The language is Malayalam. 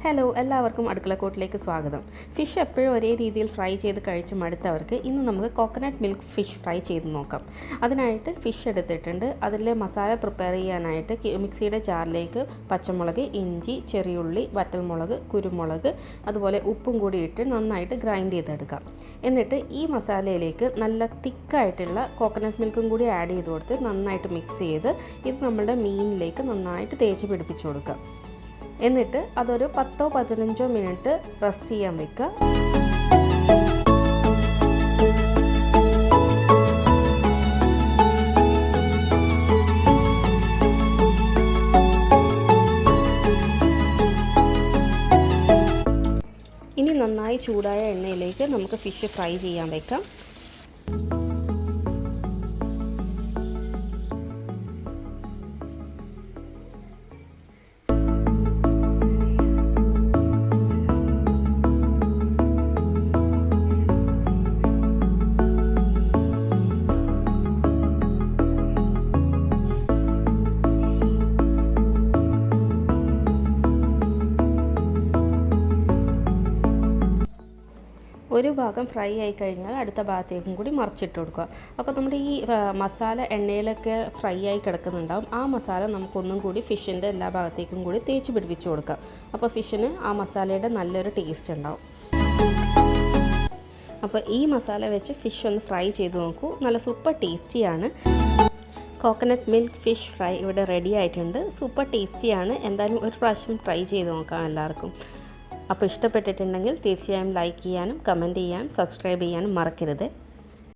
ഹലോ, എല്ലാവർക്കും അടുക്കളക്കൂട്ടിലേക്ക് സ്വാഗതം. ഫിഷ് എപ്പോഴും ഒരേ രീതിയിൽ ഫ്രൈ ചെയ്ത് കഴിച്ച് മടുത്തവർക്ക് ഇന്ന് നമുക്ക് കോക്കനട്ട് മിൽക്ക് ഫിഷ് ഫ്രൈ ചെയ്ത് നോക്കാം. അതിനായിട്ട് ഫിഷ് എടുത്തിട്ടുണ്ട്. അതിലെ മസാല പ്രിപ്പയർ ചെയ്യാനായിട്ട് മിക്സിയുടെ ജാറിലേക്ക് പച്ചമുളക്, ഇഞ്ചി, ചെറിയുള്ളി, വറ്റൽമുളക്, കുരുമുളക്, അതുപോലെ ഉപ്പും കൂടി ഇട്ട് നന്നായിട്ട് ഗ്രൈൻഡ് ചെയ്തെടുക്കാം. എന്നിട്ട് ഈ മസാലയിലേക്ക് നല്ല തിക്കായിട്ടുള്ള കോക്കനട്ട് മിൽക്കും കൂടി ആഡ് ചെയ്ത് കൊടുത്ത് നന്നായിട്ട് മിക്സ് ചെയ്ത് ഇത് നമ്മുടെ മീനിലേക്ക് നന്നായിട്ട് തേച്ച് പിടിപ്പിച്ച് കൊടുക്കാം. എന്നിട്ട് അതൊരു 10-15 മിനിറ്റ് റെസ്റ്റ് ചെയ്യാൻ വെക്കുക. ഇനി നന്നായി ചൂടായ എണ്ണയിലേക്ക് നമുക്ക് ഫിഷ് ഫ്രൈ ചെയ്യാൻ വെക്കാം. ഒരു ഭാഗം ഫ്രൈ ആയി കഴിഞ്ഞാൽ അടുത്ത ഭാഗത്തേക്കും കൂടി മറിച്ചിട്ട് കൊടുക്കുക. അപ്പോൾ നമ്മുടെ ഈ മസാല എണ്ണയിലൊക്കെ ഫ്രൈ ആയി കിടക്കുന്നുണ്ടാവും. ആ മസാല നമുക്കൊന്നും കൂടി ഫിഷിൻ്റെ എല്ലാ ഭാഗത്തേക്കും കൂടി തേച്ച് പിടിപ്പിച്ച് കൊടുക്കാം. അപ്പോൾ ഫിഷിന് ആ മസാലയുടെ നല്ലൊരു ടേസ്റ്റ് ഉണ്ടാവും. അപ്പോൾ ഈ മസാല വെച്ച് ഫിഷ് ഒന്ന് ഫ്രൈ ചെയ്ത് നോക്കൂ. നല്ല സൂപ്പർ ടേസ്റ്റിയാണ്. കോക്കനട്ട് മിൽക്ക് ഫിഷ് ഫ്രൈ ഇവിടെ റെഡി ആയിട്ടുണ്ട്. സൂപ്പർ ടേസ്റ്റിയാണ്. എന്തായാലും ഒരു പ്രാവശ്യം ട്രൈ ചെയ്ത് നോക്കാം എല്ലാവർക്കും. അപ്പോൾ ഇഷ്ടപ്പെട്ടിട്ടുണ്ടെങ്കിൽ തീർച്ചയായും ലൈക്ക് ചെയ്യാനും കമൻറ്റ് ചെയ്യാനും സബ്സ്ക്രൈബ് ചെയ്യാനും മറക്കരുത്.